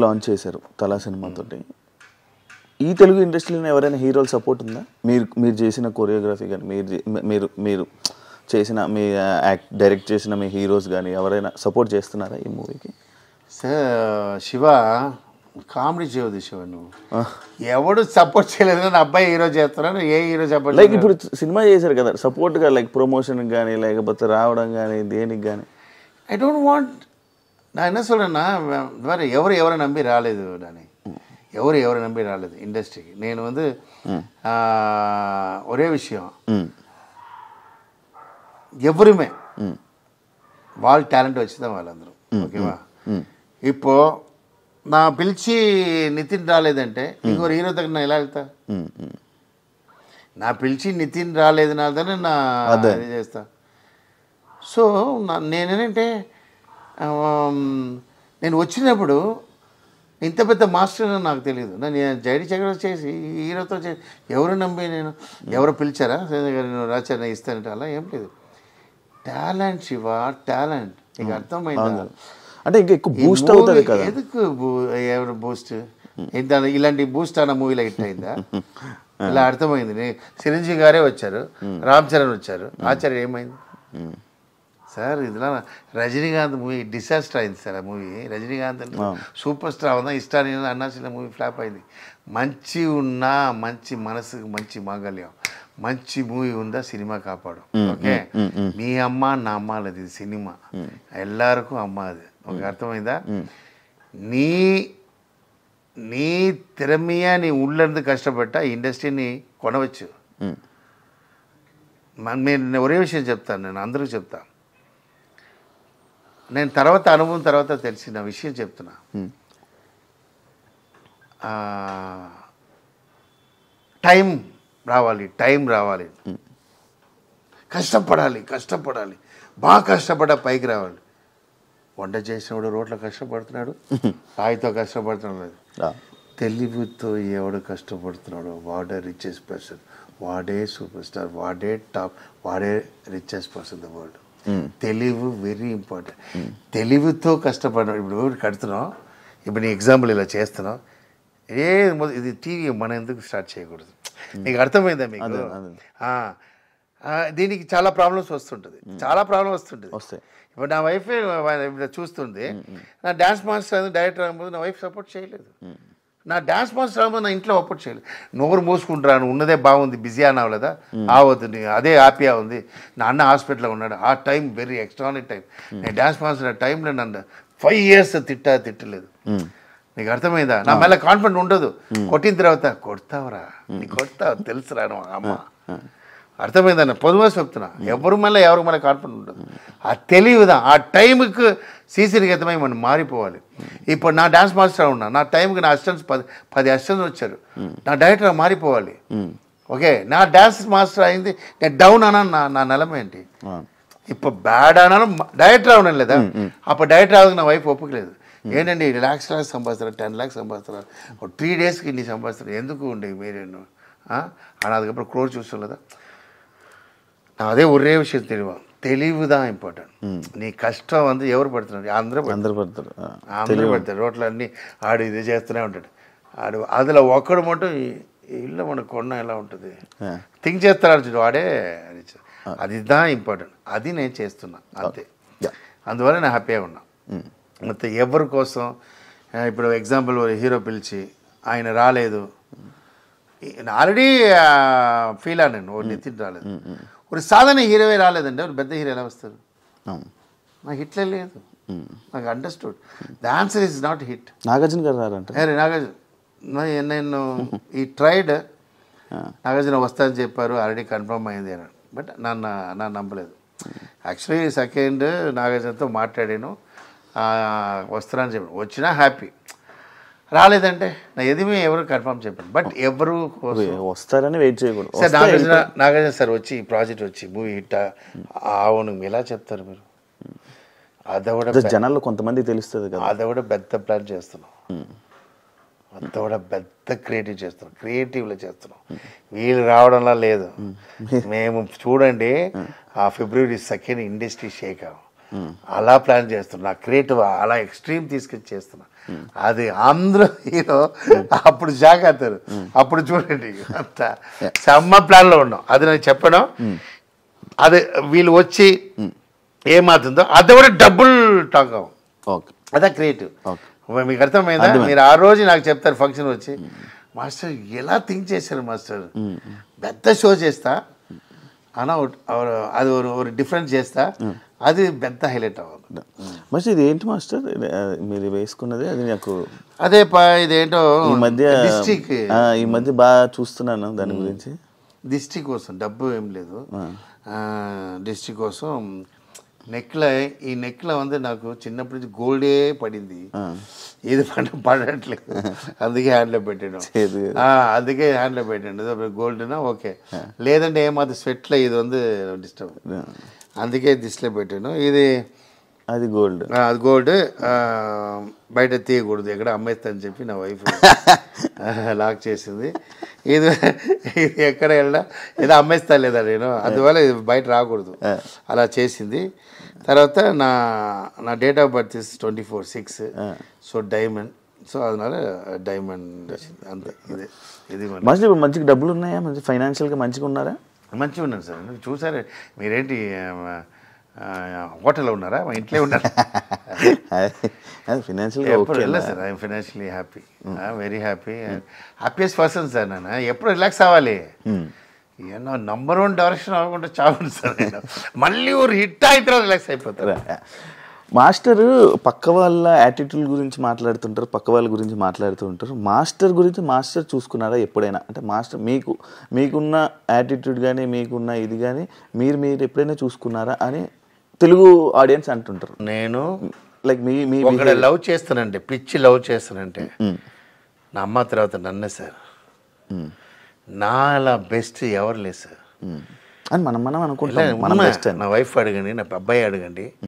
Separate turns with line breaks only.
Launch చేశారు తలా సినిమాతోటి. ఈ తెలుగు ఇండస్ట్రీలో ఎవరైనా హీరోలు సపోర్ట్ ఉందా? మీరు చేసిన కొరియోగ్రఫీ కానీ, మీరు చేసిన మీ డైరెక్ట్ చేసిన మీ హీరోస్ కానీ ఎవరైనా సపోర్ట్ చేస్తున్నారా ఈ మూవీకి?
సార్ శివ కామెడీ చేయవద్దు శివ, నువ్వు ఎవడు సపోర్ట్ చేయలేదు. నా అబ్బాయి హీరో చేస్తున్నాను, ఏ హీరో సపోర్ట్
లైక్ ఇప్పుడు సినిమా చేశారు కదా సపోర్ట్గా, లైక్ ప్రమోషన్కి కానీ లేకపోతే రావడం కానీ దేనికి కానీ?
I don't want. நான் என்ன சொல்கிறேன்னா வேறு ఎవరు நம்பி రాలేదు నాని, ఎవరు நம்பி రాలేదు ఇండస్ట్రీకి. నేను வந்து ఒరే విషయం, ఎవరుమే వాళ్ళ టాలెంట్ వచ్చిందా వాళ్ళందరూ, ఓకేవా? இப்போ நான் పిలిచి నితిన్ రాలేదంటే ఇంకొక హీరో దగ్గర నేను ఎలా వెళ్తా? నా పిలిచి నితిన్ రాలేదనాలనే నా ఇది చేస్తా. సో నేనేంటంటే నేను వచ్చినప్పుడు ఇంత పెద్ద మాస్టర్ నాకు తెలియదు. నేను జైడి చక్రవర్తి చేసి హీరోతో చేసి ఎవరు నమ్మి నేను ఎవరు పిలిచారా రాచారా ఇస్తానంటే అలా ఏం లేదు. Talent Shiva, talent. నీకు అర్థమైందా?
అంటే ఇంకా ఎక్కువ బూస్ట్ అవుతుంది కదా.
ఎందుకు ఎవరు బూస్ట్? ఇలాంటి బూస్ట్ అన్న మూవీలో హిట్ అయిందా? ఇలా అర్థమైంది. చిరంజీవి గారే వచ్చారు, రామ్ చరణ్ వచ్చారు, ఆచార్య ఏమైంది సార్? ఇదిలా రజనీకాంత్ మూవీ డిసాస్టర్ అయింది సార్. ఆ మూవీ రజనీకాంత్ అంటే సూపర్ స్టార్ ఉందా, ఇష్టాన్ని అన్నాల్సిన మూవీ ఫ్లాప్ అయింది. మంచి ఉన్నా, మంచి మనసుకు మంచి మాంగళ్యం, మంచి మూవీ ఉందా సినిమా కాపాడు. ఓకే, మీ అమ్మ నా అమ్మ లేదు, ఇది సినిమా ఎల్లరికూ అమ్మ. అది ఒక అర్థమైందా? నీ తిరమియ నీ ఊళ్ళందు కష్టపడ్డ ఇండస్ట్రీని కొనవచ్చు. నేను ఒరే విషయం చెప్తాను, నేను అందరికీ చెప్తాను. నేను తర్వాత అనుభవం తర్వాత తెలిసిన విషయం చెప్తున్నా. టైం రావాలి, కష్టపడాలి, బాగా కష్టపడ్డా పైకి రావాలి. వంట చేసినప్పుడు రోడ్లో కష్టపడుతున్నాడు, రాయితో కష్టపడుతున్నాడు. తెలివితో ఎవడు కష్టపడుతున్నాడు వాడే రిచెస్ట్ పర్సన్, వాడే సూపర్ స్టార్, వాడే టాప్, వాడే రిచెస్ట్ పర్సన్ ద వరల్డ్. తెలివి వెరీ ఇంపార్టెంట్. తెలివితో కష్టపడినాడు. ఇప్పుడు కడుతున్నాం, ఇప్పుడు నీ ఎగ్జాంపుల్ ఇలా చేస్తున్నాం, ఇది టీవీ మనం ఎందుకు స్టార్ట్ చేయకూడదు? నీకు అర్థమైందా? మీకు దీనికి చాలా ప్రాబ్లమ్స్ వస్తుంటుంది. ఇప్పుడు నా వైఫ్ చూస్తుంది, నా డ్యాన్స్ మాస్టర్ డైరెక్టర్ అవ్వబోదు, నా వైఫ్ సపోర్ట్ చేయలేదు. నా డ్యాన్స్ మాస్టర్ అవ్వబోదు, నా ఇంట్లో సపోర్ట్ చేయలేదు. నోరు మూసుకుంటాను, ఉన్నదే బాగుంది, బిజీ అనవలేదా? అవద్దు, అదే హ్యాపీగా ఉంది. నా అన్న హాస్పిటల్లో ఉన్నాడు, ఆ టైం వెరీ ఎక్స్ట్రానిక్ టైం. నేను డ్యాన్స్ మాస్టర్ ఆ టైంలో నన్ను 5 years తిట్టలేదు. నీకు అర్థమైందా? నా మళ్ళీ కాన్ఫిడెంట్ ఉండదు. కొట్టిన తర్వాత కొడతావురా, నీకు కొడతావు తెలుసురా అమ్మ. అర్థమైందన్న పొదువా చెప్తున్నా. ఎవరికి మళ్ళీ కాన్ఫిడెంట్ ఉండదు. ఆ తెలివిదా ఆ టైంకి సీసీనిగతమై మనం మారిపోవాలి. ఇప్పుడు నా డ్యాన్స్ మాస్టర్ ఉన్నా, నా టైంకి నా అసిస్టెంట్స్ 10 అసిస్టెంట్స్ వచ్చారు, నా డైరెక్టర్ మారిపోవాలి. ఓకే, నా డ్యాన్స్ మాస్టర్ అయింది, నేను డౌన్ అన్నాను, నా నిలమ ఏంటి? ఇప్పుడు బ్యాడ్ అన్నాను, డైరెక్టర్ అవునాను లేదా? అప్పుడు డైరెక్టర్ అవ్వక నా వైఫ్ ఒప్పుకోలేదు. ఏంటండి lakhs సంపాదిస్తారు, 10 lakhs సంపాదిస్తారు, 3 daysకి ఇన్ని సంపాదిస్తారు, ఎందుకు ఉండే మీరేను అని அதுக்கப்புறம் క్రోర్ చూస్తాం కదా. అదే ఒరే విషయం తెలివిదా ఇంపార్టెంట్. నీ కష్టం ఎవరు పడుతున్నాడు? అందరూ పడతారు. రోడ్లు అన్నీ ఆడు ఇది చేస్తూనే ఉంటాడు. అందులో ఒక్కడు మటు ఇల్లు మనకు కొన్న ఎలా ఉంటుంది థింక్ చేస్తాడు చూడు, వాడే అది దా ఇంపార్టెంట్. అది నేను చేస్తున్నా అంతే. అందువల్ల నేను హ్యాపీగా ఉన్నా. మొత్తం ఎవరి కోసం ఇప్పుడు ఎగ్జాంపుల్ హీరో పిలిచి ఆయన రాలేదు, ఆల్రెడీ ఫీల్ అన్నాను, నితిన్ రాలేదు. ఒక సాధారణ హీరోవే రాలేదండి, ఒక పెద్ద హీరో ఎలా వస్తారు? నాకు హిట్లే లేదు. నాకు understood the answer is not hit.
Nagarjuna గారు రారంటే
నాగార్జున నేను ఈ ట్రైడ్ నాగార్జున వస్తానని చెప్పారు, ఆల్రెడీ కన్ఫర్మ్ అయింది అని. బట్ నన్ను నమ్మలేదు. యాక్చువల్లీ సెకండ్ నాగార్జునతో మాట్లాడాను, వస్తానని చెప్పాను. వచ్చినా హ్యాపీ, రాలేదంటే నా ఎదిమే ఎవరు కన్ఫర్మ్ చెప్పాను. బట్ ఎవరు
వస్తారని వెయిట్ చేయకూడదు.
సార్ నాగార్జున సార్ వచ్చి ఈ ప్రాజెక్ట్ వచ్చి మూవీ హిట్ అవును ఎలా చెప్తారు మీరు? అది కూడా
జనాల్లో కొంతమంది తెలుస్తుంది కదా.
అది కూడా పెద్ద ప్లాన్ చేస్తున్నాం, అంత కూడా పెద్ద క్రియేటివ్లో చేస్తున్నాం. వీళ్ళు రావడంలా లేదు. మేము చూడండి ఆ February 2 ఇండస్ట్రీ షేక్ అలా ప్లాన్ చేస్తున్నా, క్రియేటివ్ అలా ఎక్స్ట్రీమ్ తీసుకొచ్చి చేస్తున్నా. అది అందరూ హీరో అప్పుడు షాక్ అవుతారు. అప్పుడు చూడండి అంత సమ్మ ప్లాన్లో ఉన్నాం. అది నేను చెప్పడం, అది వీళ్ళు వచ్చి ఏమవుతుందో అది కూడా డబుల్ టాక్ అవ్వం.
ఓకే,
అదే క్రియేటివ్. మీకు అర్థమైందా? మీరు ఆ రోజు నాకు చెప్తారు ఫంక్షన్ వచ్చి, మాస్టర్ ఎలా థింక్ చేశారు మాస్టర్, పెద్ద షో చేస్తా అన్న, అది ఒక డిఫరెంట్ చేస్తా, అది పెద్ద హైలైట్ అవ్వాలి.
మాస్టర్ ఇది ఏంటి మాస్టర్ మీరు వేసుకున్నది? అది నాకు
అదే ఇదేంటో
ఈ మధ్య
డిస్ట్రిక్ట్,
ఈ మధ్య బాగా చూస్తున్నాను దాని గురించి.
డిస్ట్రిక్ట్ కోసం డబ్బు ఏం లేదు, డిస్ట్రిక్ట్ కోసం నెక్లో. ఈ నెక్లో ఉంది నాకు చిన్నప్పటి నుంచి గోల్డే పడింది, ఇది పడట్లేదు, అందుకే హ్యాండ్లో పెట్టాను. అందుకే హ్యాండ్లో పెట్టాను గోల్డ్నా ఓకే, లేదంటే ఏమాది స్వెట్లో ఇది ఉంది డిస్టర్బ్, అందుకే దిష్టిలో పెట్టాను. ఇది
అది గోల్డ్,
అది గోల్డ్, బయట తీయకూడదు, ఎక్కడ అమ్మేస్తా అని చెప్పి నా వైఫ్ లాక్ చేసింది. ఇది ఇది ఎక్కడ వెళ్ళినా ఏదో అమ్మేస్తా లేదా నేను, అందువల్ల ఇది బయట రాకూడదు అలా చేసింది. తర్వాత నా date of birth 24/6, so diamond, so అదనాల డైమండ్ అంతే. ఇది
మంచి ఇప్పుడు మంచిగా డబ్బులు ఉన్నాయా? మంచి ఫైనాన్షియల్గా మంచిగా ఉన్నారా?
మంచిగా ఉన్నాను సార్. చూసారే మీరేంటి హోటల్లో ఉన్నారా? మా ఇంట్లో ఉన్నారా?
ఫైనాన్షియల్గా
ఎప్పుడు వెళ్ళలేదు sir. I'm financially happy, very happy, happiest person sir. నేను ఎప్పుడు రిలాక్స్ అవ్వాలి, ఏమో నంబర్ 1 డైరెక్షన్ అవ్వకుండా చావండి సార్. నేను మళ్ళీ ఒక హిట్ అయితే రిలాక్స్ అయిపోతారు.
మాస్టర్ పక్క వాళ్ళ యాటిట్యూడ్ గురించి మాట్లాడుతుంటారు, పక్క వాళ్ళ గురించి మాట్లాడుతూ ఉంటారు. మాస్టర్ గురించి మాస్టర్ చూసుకున్నారా ఎప్పుడైనా? అంటే మాస్టర్ మీకున్న యాటిట్యూడ్ కానీ మీకున్న ఇది కానీ మీరు ఎప్పుడైనా చూసుకున్నారా అని తెలుగు ఆడియన్స్ అంటుంటారు.
నేను
లైక్ మీ
ఒకటి లవ్ చేస్తానంటే, పిచ్చి లవ్ చేస్తానంటే నా అమ్మ తర్వాత నన్నే సార్. నా అలా బెస్ట్ ఎవరు లేదు సార్
అని మనం అనుకుంటాం.
నా వైఫ్ అడగండి, నా అబ్బాయి అడగండి,